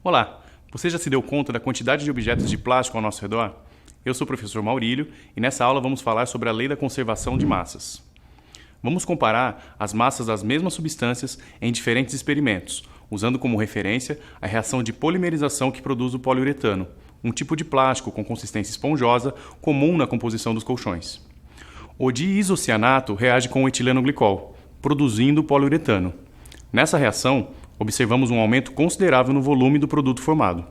Olá, você já se deu conta da quantidade de objetos de plástico ao nosso redor? Eu sou o professor Maurílio e nessa aula vamos falar sobre a lei da conservação de massas. Vamos comparar as massas das mesmas substâncias em diferentes experimentos, usando como referência a reação de polimerização que produz o poliuretano, um tipo de plástico com consistência esponjosa comum na composição dos colchões. O diisocianato reage com o etileno glicol, produzindo o poliuretano. Nessa reação, observamos um aumento considerável no volume do produto formado.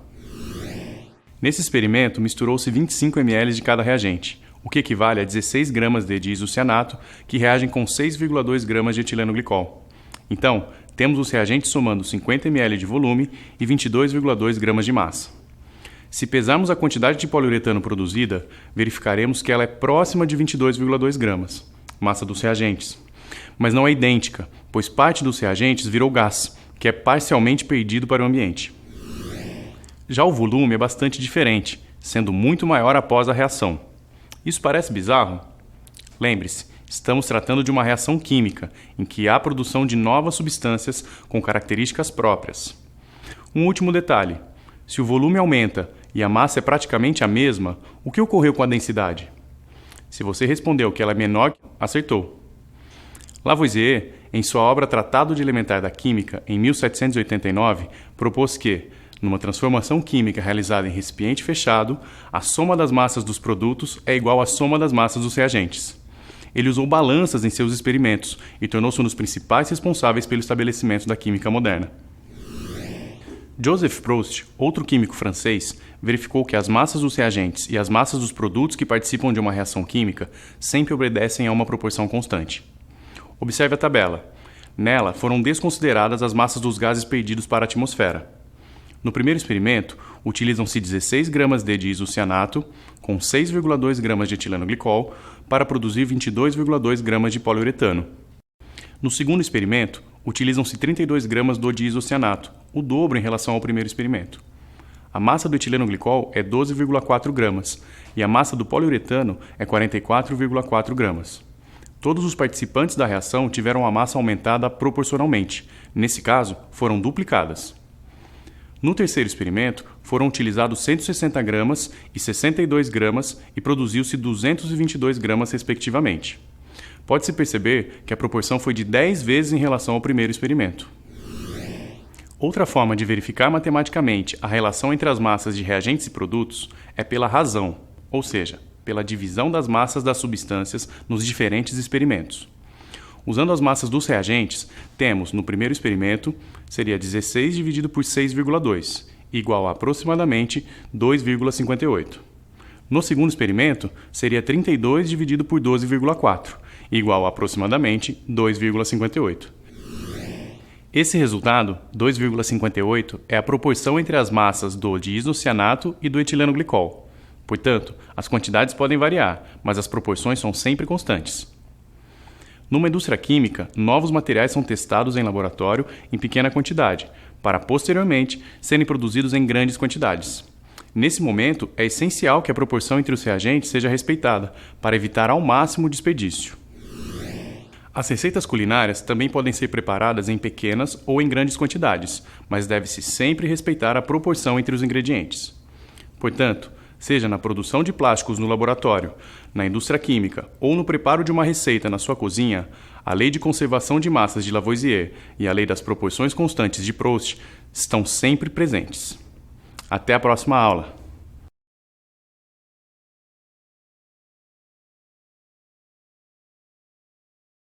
Nesse experimento, misturou-se 25 ml de cada reagente, o que equivale a 16 gramas de diisocianato, que reagem com 6,2 gramas de etileno glicol. Então, temos os reagentes somando 50 ml de volume e 22,2 gramas de massa. Se pesarmos a quantidade de poliuretano produzida, verificaremos que ela é próxima de 22,2 gramas, massa dos reagentes. Mas não é idêntica, pois parte dos reagentes virou gás, que é parcialmente perdido para o ambiente. Já o volume é bastante diferente, sendo muito maior após a reação. Isso parece bizarro? Lembre-se, estamos tratando de uma reação química, em que há produção de novas substâncias com características próprias. Um último detalhe: se o volume aumenta e a massa é praticamente a mesma, o que ocorreu com a densidade? Se você respondeu que ela é menor, acertou. Lavoisier, em sua obra Tratado de Elementar da Química, em 1789, propôs que, numa transformação química realizada em recipiente fechado, a soma das massas dos produtos é igual à soma das massas dos reagentes. Ele usou balanças em seus experimentos e tornou-se um dos principais responsáveis pelo estabelecimento da química moderna. Joseph Proust, outro químico francês, verificou que as massas dos reagentes e as massas dos produtos que participam de uma reação química sempre obedecem a uma proporção constante. Observe a tabela. Nela foram desconsideradas as massas dos gases perdidos para a atmosfera. No primeiro experimento, utilizam-se 16 gramas de diisocianato com 6,2 gramas de etileno glicol para produzir 22,2 gramas de poliuretano. No segundo experimento, utilizam-se 32 gramas do diisocianato, o dobro em relação ao primeiro experimento. A massa do etileno glicol é 12,4 gramas e a massa do poliuretano é 44,4 gramas. Todos os participantes da reação tiveram a massa aumentada proporcionalmente. Nesse caso, foram duplicadas. No terceiro experimento, foram utilizados 160 gramas e 62 gramas e produziu-se 222 gramas, respectivamente. Pode-se perceber que a proporção foi de 10 vezes em relação ao primeiro experimento. Outra forma de verificar matematicamente a relação entre as massas de reagentes e produtos é pela razão, ou seja, pela divisão das massas das substâncias nos diferentes experimentos. Usando as massas dos reagentes, temos, no primeiro experimento, seria 16 dividido por 6,2, igual a aproximadamente 2,58. No segundo experimento, seria 32 dividido por 12,4, igual a aproximadamente 2,58. Esse resultado, 2,58, é a proporção entre as massas do diisocianato e do etileno glicol. Portanto, as quantidades podem variar, mas as proporções são sempre constantes. Numa indústria química, novos materiais são testados em laboratório em pequena quantidade, para posteriormente serem produzidos em grandes quantidades. Nesse momento, é essencial que a proporção entre os reagentes seja respeitada, para evitar ao máximo o desperdício. As receitas culinárias também podem ser preparadas em pequenas ou em grandes quantidades, mas deve-se sempre respeitar a proporção entre os ingredientes. Portanto, seja na produção de plásticos no laboratório, na indústria química ou no preparo de uma receita na sua cozinha, a lei de conservação de massas de Lavoisier e a lei das proporções constantes de Proust estão sempre presentes. Até a próxima aula!